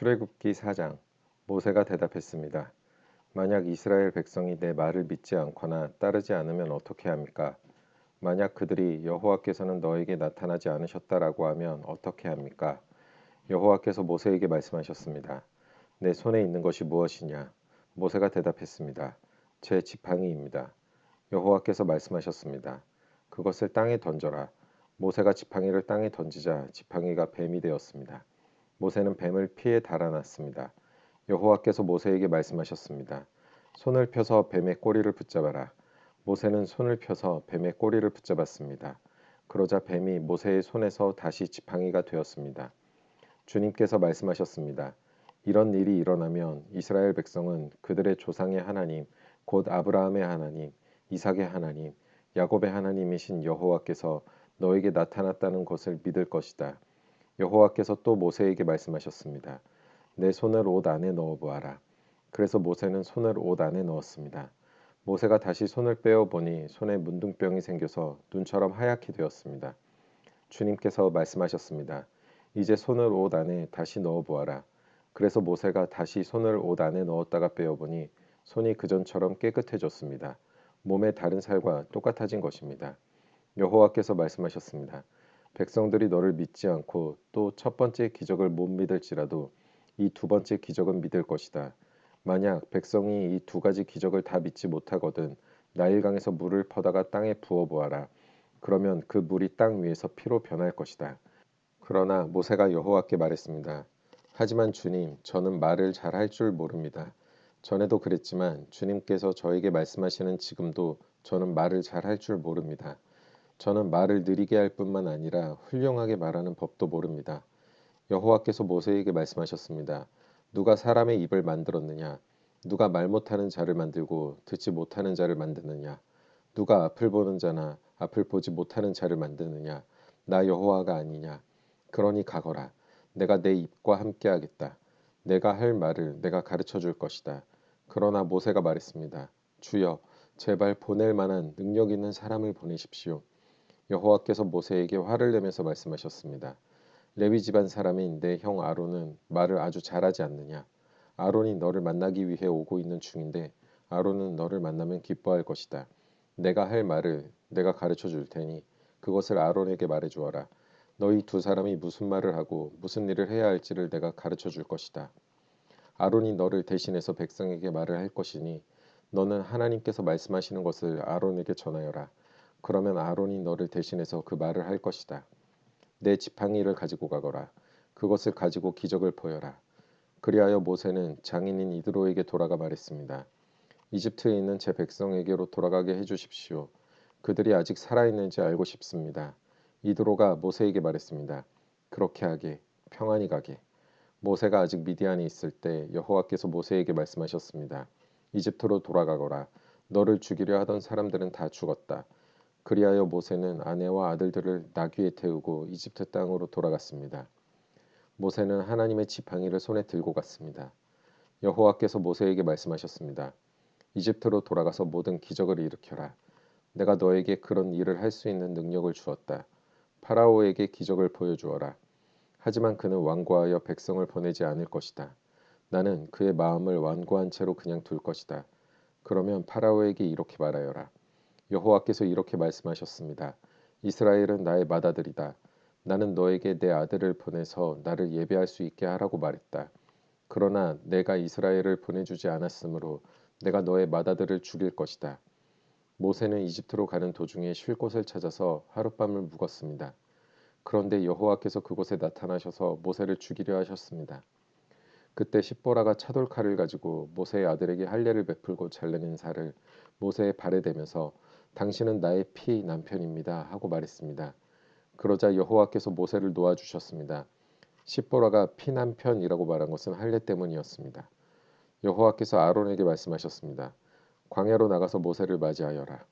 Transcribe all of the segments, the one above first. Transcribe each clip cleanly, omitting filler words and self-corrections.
출애굽기 4장. 모세가 대답했습니다. 만약 이스라엘 백성이 내 말을 믿지 않거나 따르지 않으면 어떻게 합니까? 만약 그들이 여호와께서는 너에게 나타나지 않으셨다라고 하면 어떻게 합니까? 여호와께서 모세에게 말씀하셨습니다. 내 손에 있는 것이 무엇이냐? 모세가 대답했습니다. 제 지팡이입니다. 여호와께서 말씀하셨습니다. 그것을 땅에 던져라. 모세가 지팡이를 땅에 던지자 지팡이가 뱀이 되었습니다. 모세는 뱀을 피해 달아났습니다. 여호와께서 모세에게 말씀하셨습니다. 손을 펴서 뱀의 꼬리를 붙잡아라. 모세는 손을 펴서 뱀의 꼬리를 붙잡았습니다. 그러자 뱀이 모세의 손에서 다시 지팡이가 되었습니다. 주님께서 말씀하셨습니다. 이런 일이 일어나면 이스라엘 백성은 그들의 조상의 하나님, 곧 아브라함의 하나님, 이삭의 하나님, 야곱의 하나님이신 여호와께서 너에게 나타났다는 것을 믿을 것이다. 여호와께서 또 모세에게 말씀하셨습니다. 내 손을 옷 안에 넣어 보아라. 그래서 모세는 손을 옷 안에 넣었습니다. 모세가 다시 손을 빼어 보니 손에 문둥병이 생겨서 눈처럼 하얗게 되었습니다. 주님께서 말씀하셨습니다. 이제 손을 옷 안에 다시 넣어 보아라. 그래서 모세가 다시 손을 옷 안에 넣었다가 빼어 보니 손이 그전처럼 깨끗해졌습니다. 몸의 다른 살과 똑같아진 것입니다. 여호와께서 말씀하셨습니다. 백성들이 너를 믿지 않고 또 첫 번째 기적을 못 믿을지라도 이 두 번째 기적은 믿을 것이다. 만약 백성이 이 두 가지 기적을 다 믿지 못하거든 나일강에서 물을 퍼다가 땅에 부어 보아라. 그러면 그 물이 땅 위에서 피로 변할 것이다. 그러나 모세가 여호와께 말했습니다. 하지만 주님, 저는 말을 잘 할 줄 모릅니다. 전에도 그랬지만 주님께서 저에게 말씀하시는 지금도 저는 말을 잘 할 줄 모릅니다. 저는 말을 느리게 할 뿐만 아니라 훌륭하게 말하는 법도 모릅니다. 여호와께서 모세에게 말씀하셨습니다. 누가 사람의 입을 만들었느냐? 누가 말 못하는 자를 만들고 듣지 못하는 자를 만드느냐? 누가 앞을 보는 자나 앞을 보지 못하는 자를 만드느냐? 나 여호와가 아니냐? 그러니 가거라. 내가 내 입과 함께 하겠다. 내가 할 말을 내가 가르쳐 줄 것이다. 그러나 모세가 말했습니다. 주여, 제발 보낼 만한 능력 있는 사람을 보내십시오. 여호와께서 모세에게 화를 내면서 말씀하셨습니다. 레위 집안 사람인 내 형 아론은 말을 아주 잘하지 않느냐? 아론이 너를 만나기 위해 오고 있는 중인데 아론은 너를 만나면 기뻐할 것이다. 내가 할 말을 내가 가르쳐 줄 테니 그것을 아론에게 말해 주어라. 너희 두 사람이 무슨 말을 하고 무슨 일을 해야 할지를 내가 가르쳐 줄 것이다. 아론이 너를 대신해서 백성에게 말을 할 것이니 너는 하나님께서 말씀하시는 것을 아론에게 전하여라. 그러면 아론이 너를 대신해서 그 말을 할 것이다. 내 지팡이를 가지고 가거라. 그것을 가지고 기적을 보여라. 그리하여 모세는 장인인 이드로에게 돌아가 말했습니다. 이집트에 있는 제 백성에게로 돌아가게 해주십시오. 그들이 아직 살아있는지 알고 싶습니다. 이드로가 모세에게 말했습니다. 그렇게 하게, 평안히 가게. 모세가 아직 미디안에 있을 때 여호와께서 모세에게 말씀하셨습니다. 이집트로 돌아가거라. 너를 죽이려 하던 사람들은 다 죽었다. 그리하여 모세는 아내와 아들들을 나귀에 태우고 이집트 땅으로 돌아갔습니다. 모세는 하나님의 지팡이를 손에 들고 갔습니다. 여호와께서 모세에게 말씀하셨습니다. 이집트로 돌아가서 모든 기적을 일으켜라. 내가 너에게 그런 일을 할 수 있는 능력을 주었다. 파라오에게 기적을 보여주어라. 하지만 그는 완고하여 백성을 보내지 않을 것이다. 나는 그의 마음을 완고한 채로 그냥 둘 것이다. 그러면 파라오에게 이렇게 말하여라. 여호와께서 이렇게 말씀하셨습니다. 이스라엘은 나의 맏아들이다. 나는 너에게 내 아들을 보내서 나를 예배할 수 있게 하라고 말했다. 그러나 내가 이스라엘을 보내주지 않았으므로 내가 너의 맏아들을 죽일 것이다. 모세는 이집트로 가는 도중에 쉴 곳을 찾아서 하룻밤을 묵었습니다. 그런데 여호와께서 그곳에 나타나셔서 모세를 죽이려 하셨습니다. 그때 십보라가 차돌칼을 가지고 모세의 아들에게 할례를 베풀고 잘라낸 살을 모세의 발에 대면서 당신은 나의 피 남편입니다 하고 말했습니다. 그러자 여호와께서 모세를 놓아주셨습니다. 십보라가 피 남편이라고 말한 것은 할례 때문이었습니다. 여호와께서 아론에게 말씀하셨습니다. 광야로 나가서 모세를 맞이하여라.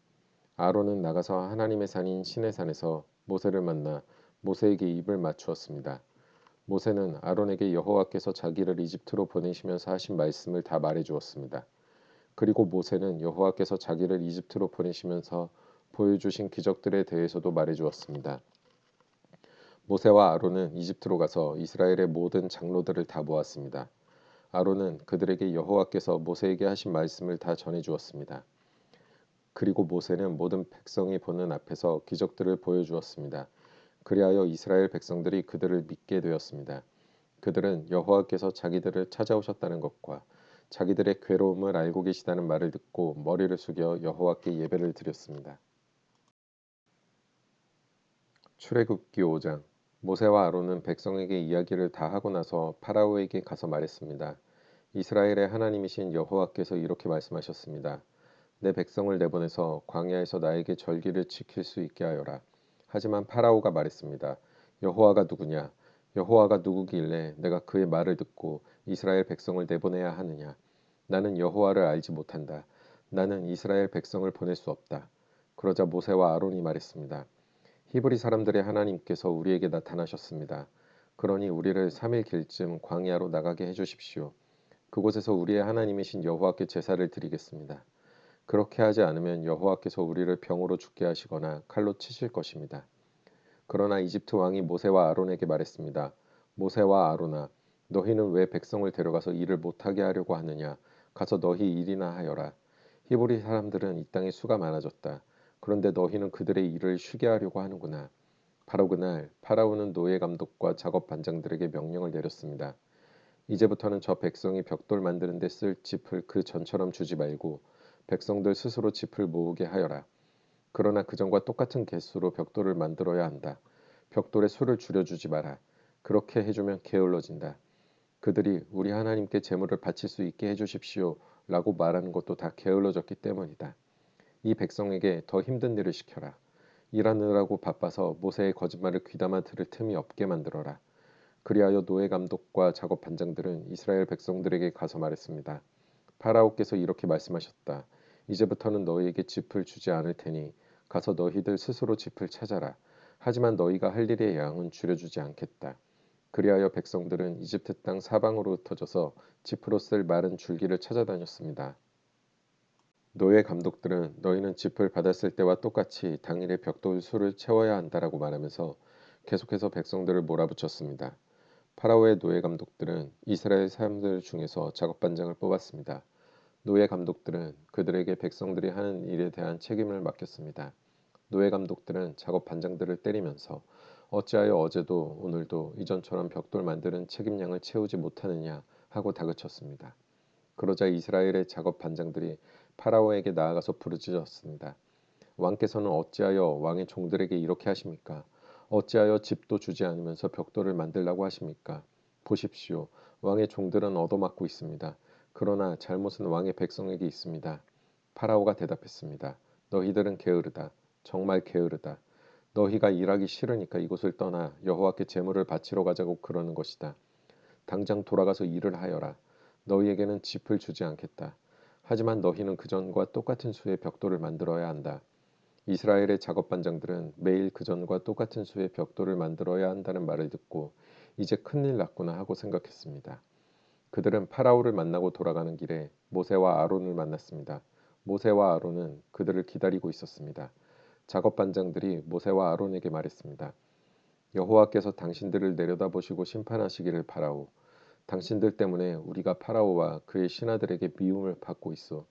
아론은 나가서 하나님의 산인 시내 산에서 모세를 만나 모세에게 입을 맞추었습니다. 모세는 아론에게 여호와께서 자기를 이집트로 보내시면서 하신 말씀을 다 말해 주었습니다. 그리고 모세는 여호와께서 자기를 이집트로 보내시면서 보여주신 기적들에 대해서도 말해 주었습니다. 모세와 아론은 이집트로 가서 이스라엘의 모든 장로들을 다 모았습니다. 아론은 그들에게 여호와께서 모세에게 하신 말씀을 다 전해 주었습니다. 그리고 모세는 모든 백성이 보는 앞에서 기적들을 보여주었습니다. 그리하여 이스라엘 백성들이 그들을 믿게 되었습니다. 그들은 여호와께서 자기들을 찾아오셨다는 것과 자기들의 괴로움을 알고 계시다는 말을 듣고 머리를 숙여 여호와께 예배를 드렸습니다. 출애굽기 5장. 모세와 아론은 백성에게 이야기를 다 하고 나서 파라오에게 가서 말했습니다. 이스라엘의 하나님이신 여호와께서 이렇게 말씀하셨습니다. 내 백성을 내보내서 광야에서 나에게 절기를 지킬 수 있게 하여라. 하지만 파라오가 말했습니다. 여호와가 누구냐? 여호와가 누구길래 내가 그의 말을 듣고 이스라엘 백성을 내보내야 하느냐? 나는 여호와를 알지 못한다. 나는 이스라엘 백성을 보낼 수 없다. 그러자 모세와 아론이 말했습니다. 히브리 사람들의 하나님께서 우리에게 나타나셨습니다. 그러니 우리를 3일 길쯤 광야로 나가게 해주십시오. 그곳에서 우리의 하나님이신 여호와께 제사를 드리겠습니다. 그렇게 하지 않으면 여호와께서 우리를 병으로 죽게 하시거나 칼로 치실 것입니다. 그러나 이집트 왕이 모세와 아론에게 말했습니다. 모세와 아론아, 너희는 왜 백성을 데려가서 일을 못하게 하려고 하느냐? 가서 너희 일이나 하여라. 히브리 사람들은 이 땅에 수가 많아졌다. 그런데 너희는 그들의 일을 쉬게 하려고 하는구나. 바로 그날 파라오는 노예 감독과 작업 반장들에게 명령을 내렸습니다. 이제부터는 저 백성이 벽돌 만드는 데 쓸 짚을 그 전처럼 주지 말고 백성들 스스로 짚을 모으게 하여라. 그러나 그전과 똑같은 개수로 벽돌을 만들어야 한다. 벽돌의 수를 줄여주지 마라. 그렇게 해주면 게을러진다. 그들이 우리 하나님께 제물을 바칠 수 있게 해주십시오 라고 말하는 것도 다 게을러졌기 때문이다. 이 백성에게 더 힘든 일을 시켜라. 일하느라고 바빠서 모세의 거짓말을 귀담아 들을 틈이 없게 만들어라. 그리하여 노예 감독과 작업 반장들은 이스라엘 백성들에게 가서 말했습니다. 파라오께서 이렇게 말씀하셨다. 이제부터는 너희에게 짚을 주지 않을 테니 가서 너희들 스스로 짚을 찾아라. 하지만 너희가 할 일의 양은 줄여주지 않겠다. 그리하여 백성들은 이집트 땅 사방으로 흩어져서 짚으로 쓸 마른 줄기를 찾아다녔습니다. 노예 감독들은 너희는 짚을 받았을 때와 똑같이 당일에 벽돌 수를 채워야 한다라고 말하면서 계속해서 백성들을 몰아붙였습니다. 파라오의 노예 감독들은 이스라엘 사람들 중에서 작업반장을 뽑았습니다. 노예 감독들은 그들에게 백성들이 하는 일에 대한 책임을 맡겼습니다. 노예 감독들은 작업 반장들을 때리면서 어찌하여 어제도 오늘도 이전처럼 벽돌 만드는 책임량을 채우지 못하느냐 하고 다그쳤습니다. 그러자 이스라엘의 작업 반장들이 파라오에게 나아가서 부르짖었습니다. 왕께서는 어찌하여 왕의 종들에게 이렇게 하십니까? 어찌하여 집도 주지 않으면서 벽돌을 만들라고 하십니까? 보십시오. 왕의 종들은 얻어맞고 있습니다. 그러나 잘못은 왕의 백성에게 있습니다. 파라오가 대답했습니다. 너희들은 게으르다. 정말 게으르다. 너희가 일하기 싫으니까 이곳을 떠나 여호와께 제물을 바치러 가자고 그러는 것이다. 당장 돌아가서 일을 하여라. 너희에게는 짚을 주지 않겠다. 하지만 너희는 그전과 똑같은 수의 벽돌을 만들어야 한다. 이스라엘의 작업 반장들은 매일 그전과 똑같은 수의 벽돌을 만들어야 한다는 말을 듣고 이제 큰일 났구나 하고 생각했습니다. 그들은 파라오를 만나고 돌아가는 길에 모세와 아론을 만났습니다. 모세와 아론은 그들을 기다리고 있었습니다. 작업 반장들이 모세와 아론에게 말했습니다. 여호와께서 당신들을 내려다보시고 심판하시기를 바라오. 당신들 때문에 우리가 파라오와 그의 신하들에게 미움을 받고 있어.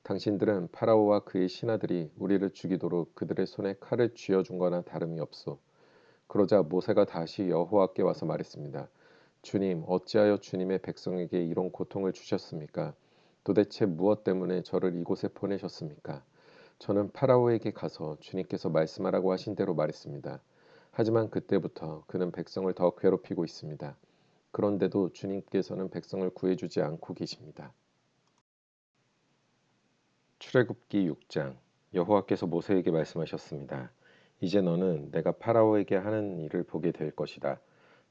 당신들은 파라오와 그의 신하들이 우리를 죽이도록 그들의 손에 칼을 쥐어준 거나 다름이 없소. 그러자 모세가 다시 여호와께 와서 말했습니다. 주님, 어찌하여 주님의 백성에게 이런 고통을 주셨습니까? 도대체 무엇 때문에 저를 이곳에 보내셨습니까? 저는 파라오에게 가서 주님께서 말씀하라고 하신 대로 말했습니다. 하지만 그때부터 그는 백성을 더 괴롭히고 있습니다. 그런데도 주님께서는 백성을 구해주지 않고 계십니다. 출애굽기 6장. 여호와께서 모세에게 말씀하셨습니다. 이제 너는 내가 파라오에게 하는 일을 보게 될 것이다.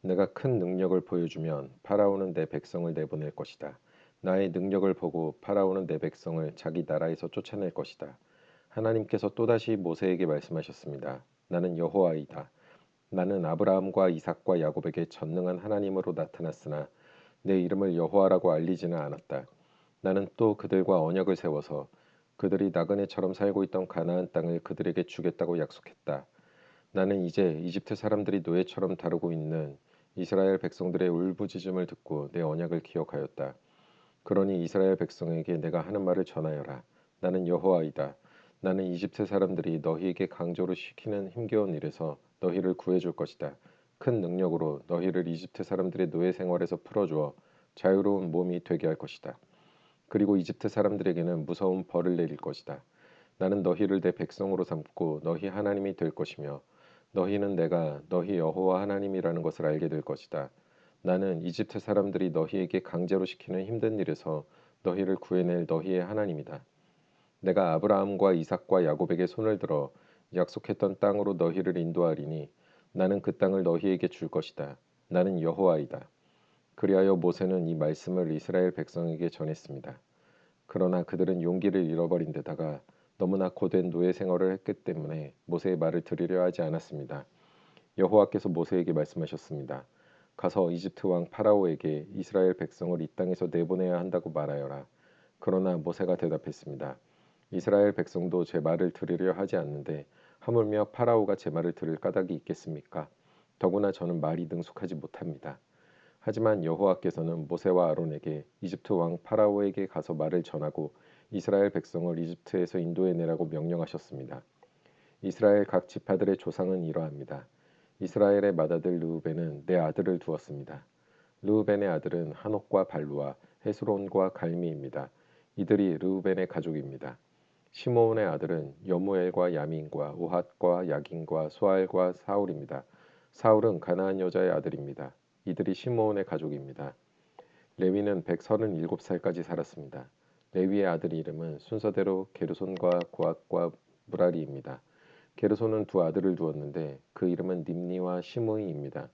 내가 큰 능력을 보여주면 파라오는 내 백성을 내보낼 것이다. 나의 능력을 보고 파라오는 내 백성을 자기 나라에서 쫓아낼 것이다. 하나님께서 또다시 모세에게 말씀하셨습니다. 나는 여호와이다. 나는 아브라함과 이삭과 야곱에게 전능한 하나님으로 나타났으나 내 이름을 여호와라고 알리지는 않았다. 나는 또 그들과 언약을 세워서 그들이 나그네처럼 살고 있던 가나안 땅을 그들에게 주겠다고 약속했다. 나는 이제 이집트 사람들이 노예처럼 다루고 있는 이스라엘 백성들의 울부짖음을 듣고 내 언약을 기억하였다. 그러니 이스라엘 백성에게 내가 하는 말을 전하여라. 나는 여호와이다. 나는 이집트 사람들이 너희에게 강조로 시키는 힘겨운 일에서 너희를 구해줄 것이다. 큰 능력으로 너희를 이집트 사람들의 노예 생활에서 풀어주어 자유로운 몸이 되게 할 것이다. 그리고 이집트 사람들에게는 무서운 벌을 내릴 것이다. 나는 너희를 내 백성으로 삼고 너희 하나님이 될 것이며 너희는 내가 너희 여호와 하나님이라는 것을 알게 될 것이다. 나는 이집트 사람들이 너희에게 강제로 시키는 힘든 일에서 너희를 구해낼 너희의 하나님이다. 내가 아브라함과 이삭과 야곱에게 손을 들어 약속했던 땅으로 너희를 인도하리니 나는 그 땅을 너희에게 줄 것이다. 나는 여호와이다. 그리하여 모세는 이 말씀을 이스라엘 백성에게 전했습니다. 그러나 그들은 용기를 잃어버린 데다가 너무나 고된 노예 생활을 했기 때문에 모세의 말을 들으려 하지 않았습니다. 여호와께서 모세에게 말씀하셨습니다. 가서 이집트 왕 파라오에게 이스라엘 백성을 이 땅에서 내보내야 한다고 말하여라. 그러나 모세가 대답했습니다. 이스라엘 백성도 제 말을 들으려 하지 않는데 하물며 파라오가 제 말을 들을 까닭이 있겠습니까? 더구나 저는 말이 능숙하지 못합니다. 하지만 여호와께서는 모세와 아론에게 이집트 왕 파라오에게 가서 말을 전하고 이스라엘 백성을 이집트에서 인도해내라고 명령하셨습니다. 이스라엘 각 지파들의 조상은 이러합니다. 이스라엘의 맏아들 르우벤은 네 아들을 두었습니다. 르우벤의 아들은 한옥과 발루와 헤스론과 갈미입니다. 이들이 르우벤의 가족입니다. 시므온의 아들은 여무엘과 야민과 우핫과 야긴과 수알과 사울입니다. 사울은 가나안 여자의 아들입니다. 이들이 시므온의 가족입니다. 레위는 137살까지 살았습니다. 레위의 아들 이름은 순서대로 게르손과 고핫과 무라리입니다. 게르손은 두 아들을 두었는데 그 이름은 nimni와 시므이입니다.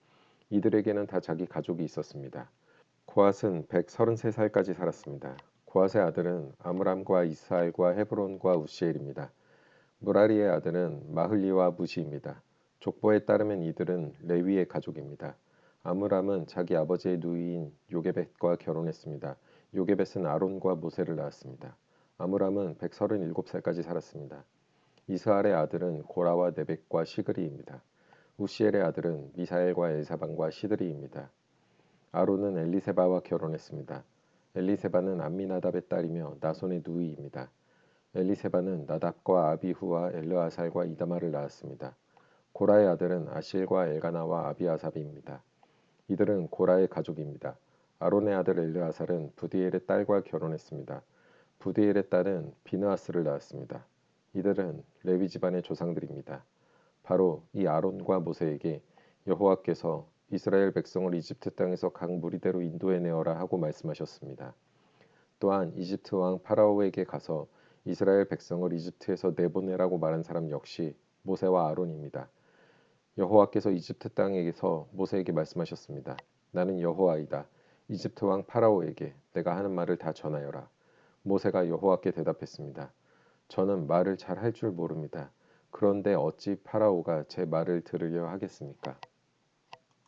이들에게는 다 자기 가족이 있었습니다. 고핫은 133살까지 살았습니다. 고핫의 아들은 아므람과 이스하엘과 헤브론과 우시엘입니다. 무라리의 아들은 마흘리와 무시입니다. 족보에 따르면 이들은 레위의 가족입니다. 아므람은 자기 아버지의 누이인 요게벳과 결혼했습니다. 요게벳은 아론과 모세를 낳았습니다. 아므람은 137살까지 살았습니다. 이스할의 아들은 고라와 네벡과 시그리입니다. 우시엘의 아들은 미사엘과 엘사반과 시드리입니다. 아론은 엘리세바와 결혼했습니다. 엘리세바는 암미나답의 딸이며 나손의 누이입니다. 엘리세바는 나답과 아비후와 엘르아살과 이다마를 낳았습니다. 고라의 아들은 아실과 엘가나와 아비아삽입니다. 이들은 고라의 가족입니다. 아론의 아들 엘르아살은 부디엘의 딸과 결혼했습니다. 부디엘의 딸은 비느하스를 낳았습니다. 이들은 레위 집안의 조상들입니다. 바로 이 아론과 모세에게 여호와께서 이스라엘 백성을 이집트 땅에서 각 무리대로 인도해내어라 하고 말씀하셨습니다. 또한 이집트 왕 파라오에게 가서 이스라엘 백성을 이집트에서 내보내라고 말한 사람 역시 모세와 아론입니다. 여호와께서 이집트 땅에서 모세에게 말씀하셨습니다. 나는 여호와이다. 이집트 왕 파라오에게 내가 하는 말을 다 전하여라. 모세가 여호와께 대답했습니다. 저는 말을 잘 할 줄 모릅니다. 그런데 어찌 파라오가 제 말을 들으려 하겠습니까?